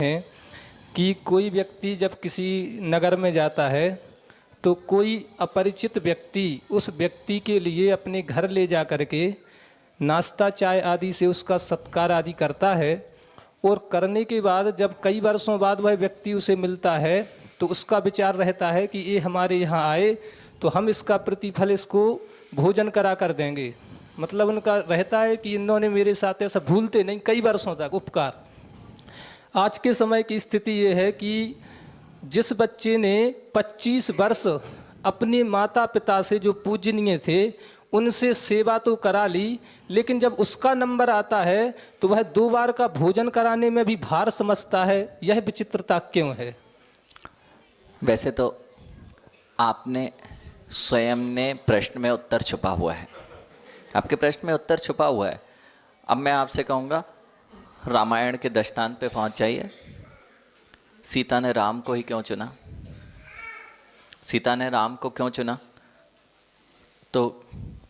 है कि कोई व्यक्ति जब किसी नगर में जाता है तो कोई अपरिचित व्यक्ति उस व्यक्ति के लिए अपने घर ले जा कर के नाश्ता चाय आदि से उसका सत्कार आदि करता है। और करने के बाद जब कई वर्षों बाद वह व्यक्ति उसे मिलता है तो उसका विचार रहता है कि ये हमारे यहाँ आए तो हम इसका प्रतिफल इसको भोजन करा कर देंगे। मतलब उनका रहता है कि इन्होंने मेरे साथ ऐसा भूलते नहीं कई वर्षों तक उपकार। आज के समय की स्थिति ये है कि जिस बच्चे ने 25 वर्ष अपने माता पिता से जो पूजनीय थे उनसे सेवा तो करा ली, लेकिन जब उसका नंबर आता है तो वह 2 बार का भोजन कराने में भी भार समझता है। यह विचित्रता क्यों है? वैसे तो आपने स्वयं ने प्रश्न में उत्तर छुपा हुआ है, आपके प्रश्न में उत्तर छुपा हुआ है। अब मैं आपसे कहूँगा रामायण के दृष्टांत पे पहुँच जाइए। सीता ने राम को ही क्यों चुना? सीता ने राम को क्यों चुना? तो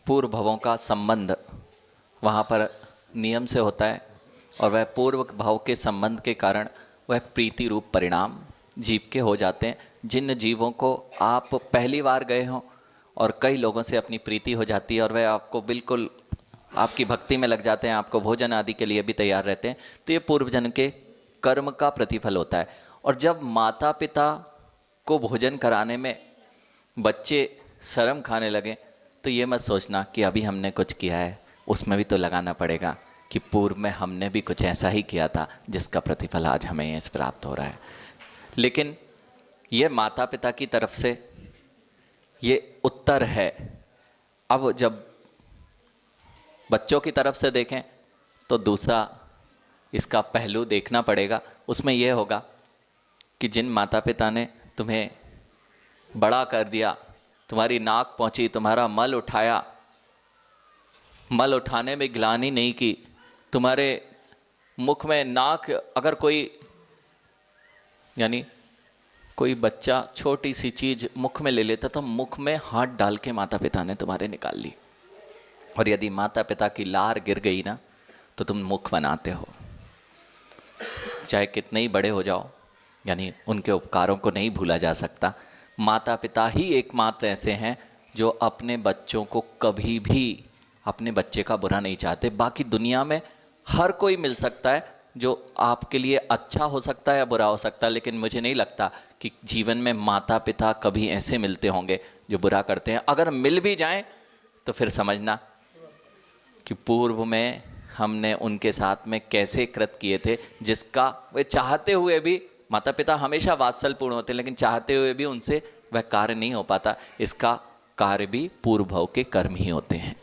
पूर्व भवों का संबंध वहाँ पर नियम से होता है और वह पूर्व भाव के संबंध के कारण वह प्रीति रूप परिणाम जीव के हो जाते हैं। जिन जीवों को आप पहली बार गए हों और कई लोगों से अपनी प्रीति हो जाती है और वह आपको बिल्कुल आपकी भक्ति में लग जाते हैं, आपको भोजन आदि के लिए भी तैयार रहते हैं, तो ये पूर्व जन्म के कर्म का प्रतिफल होता है। और जब माता पिता को भोजन कराने में बच्चे शर्म खाने लगे तो ये मत सोचना कि अभी हमने कुछ किया है, उसमें भी तो लगाना पड़ेगा कि पूर्व में हमने भी कुछ ऐसा ही किया था जिसका प्रतिफल आज हमें ये प्राप्त हो रहा है। लेकिन ये माता पिता की तरफ से ये उत्तर है। अब जब बच्चों की तरफ से देखें तो दूसरा इसका पहलू देखना पड़ेगा। उसमें यह होगा कि जिन माता पिता ने तुम्हें बड़ा कर दिया, तुम्हारी नाक पहुंची, तुम्हारा मल उठाया, मल उठाने में ग्लानि नहीं की, तुम्हारे मुख में नाक, अगर कोई यानी कोई बच्चा छोटी सी चीज मुख में ले लेता तो मुख में हाथ डाल के माता पिता ने तुम्हारे निकाल ली। और यदि माता पिता की लार गिर गई ना तो तुम मुख बनाते हो, चाहे कितने ही बड़े हो जाओ, यानी उनके उपकारों को नहीं भूला जा सकता। माता पिता ही एकमात्र ऐसे हैं जो अपने बच्चों को कभी भी अपने बच्चे का बुरा नहीं चाहते। बाकी दुनिया में हर कोई मिल सकता है जो आपके लिए अच्छा हो सकता है या बुरा हो सकता है, लेकिन मुझे नहीं लगता कि जीवन में माता पिता कभी ऐसे मिलते होंगे जो बुरा करते हैं। अगर मिल भी जाएं तो फिर समझना कि पूर्व में हमने उनके साथ में कैसे कृत किए थे, जिसका वे चाहते हुए भी, माता पिता हमेशा वात्सल्यपूर्ण होते हैं लेकिन चाहते हुए भी उनसे वह कार्य नहीं हो पाता। इसका कार्य भी पूर्व भाव के कर्म ही होते हैं।